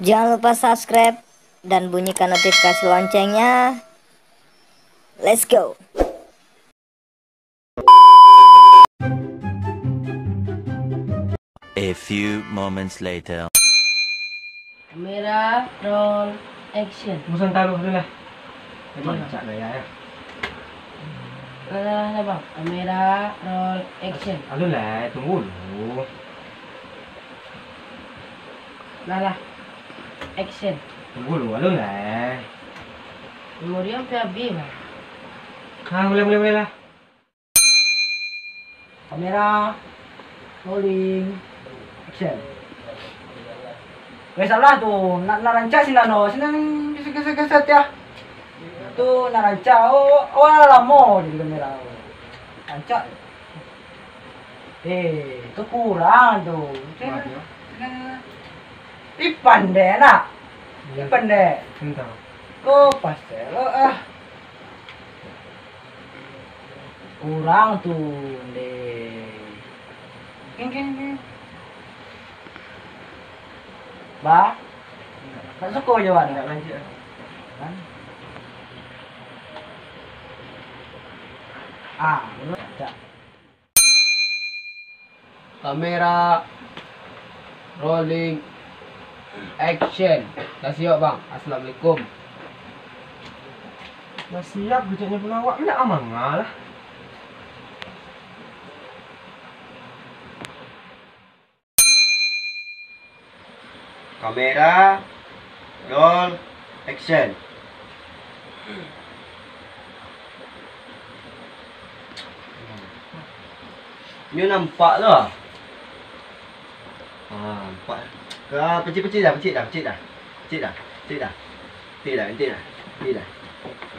Jangan lupa subscribe dan bunyikan notifikasi loncengnya. Let's go. A few moments later. Kamera, roll, action. Musan taruh dulu lah. Macam lah ya. Nah, bang. Kamera, roll, action. Aduh lah, tunggu dulu. Lah, action. Tunggu dulu, aduh lah. Memori sampai habis, bang. Mulai lah. Kamera, rolling, action. Biasalah tu, nak rancang sila no, senang kisah ya. Tu nak rancang, oh lama di kamera. Rancang. Tu kurang tu. Pandai nak. Pandai. Entah. Oh pasal kurang tu deh. King. Ba? Tak suka je awak nak lanjut. Kan? Tak. Kamera rolling action. Dah siap bang. Assalamualaikum. Dah siap kerjanya pengawak. Nak amangal lah. Kamera, roll, action. You nampak lah. Nampak. Pecik dah.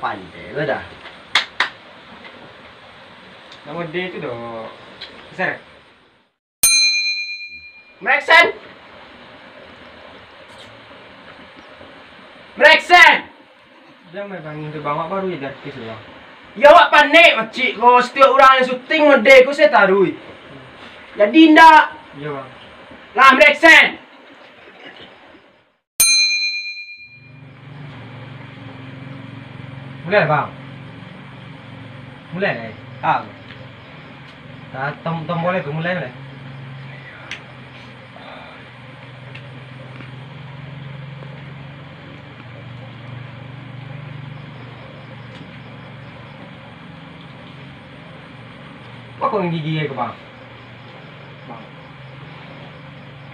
Pandai ke dah. Nama dia tu dah. Besar. Mereksen. Dia main bangin tu bawa baru je dah kes lah. Ya awak panik makcik kau. Setiap orang yang syuting model kau saya taruh. Jadi ndak. Ya bang. Lah mereksen. Mulai lah bang. Mulai lah. Tombol tu mulai lah. Apa kau gigi ke bang? Bang.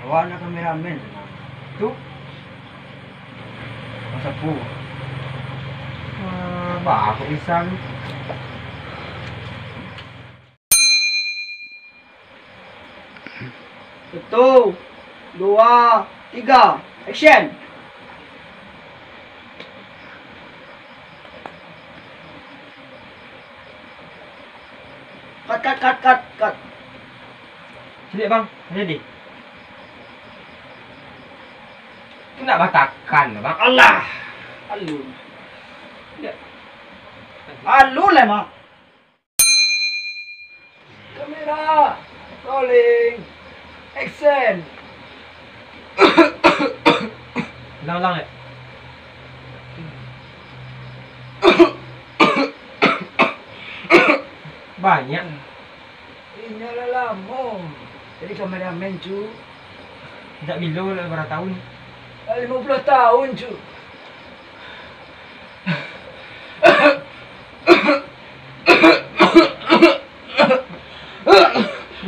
Awak nak kameraman Tu? masa pu. Bah, aku pisang. Satu, dua, tiga, action. Cut. Celik bang, jadi. Tu nak batakan lah bang. Allah. Alun. Ya. Alun lah mak. Kamera, rolling, action. Ulang eh. Banyak. Ini lah lama. Jadi kameraman cu. Tak bila lah berapa tahun. 50 tahun cu.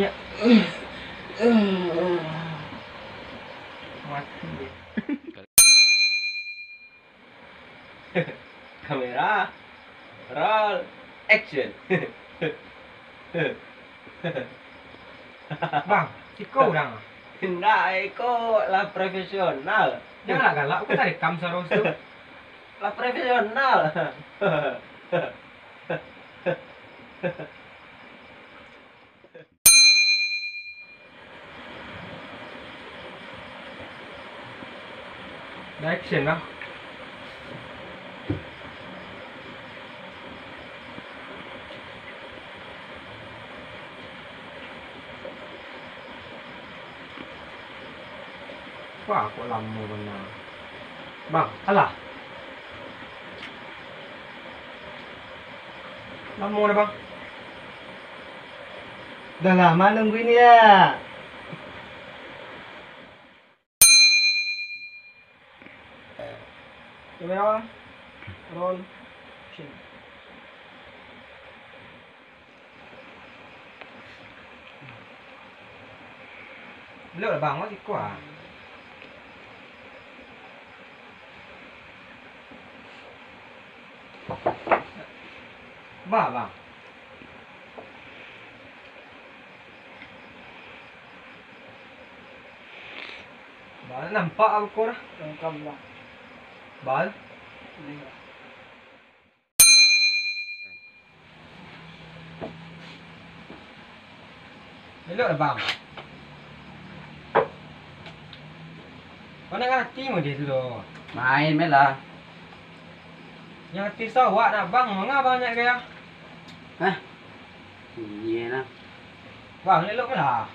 Ya. Mati dia. Kamera, roll, action. Bang, kau orang. Nak ikut lah profesional. Janganlah galak, aku tak rekam seharus tu. Lah profesional. Action bang. Wah, kok lama benar. Bang, alah. Lama dah bang. Dah lama nungguin ya. Kamera, roll, action. Belum dah bang, masih kuat. Bang. Bal nampak aku dah. Lengkap lah. Bal. Belok dah bang. Kau nak ngerti mo dia tu doh. Main mela. Yang ngerti sawak nak bang, mengapa banyak gaya? Hah? Iya lah. Bang, elok ke lah?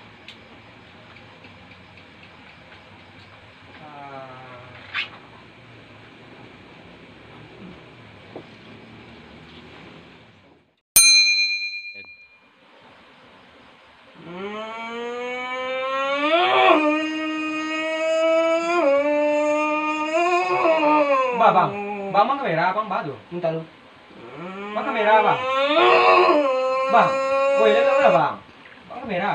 Bang kamera, bang badu. Minta lu. Bang kamera, bang. Bang, woi elok lah bang. Bang kamera.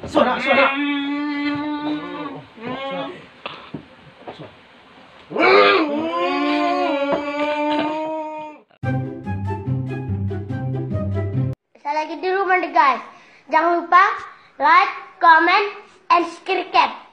Sorak. Saya lagi di rumah deh guys. Jangan lupa like, comment, and subscribe.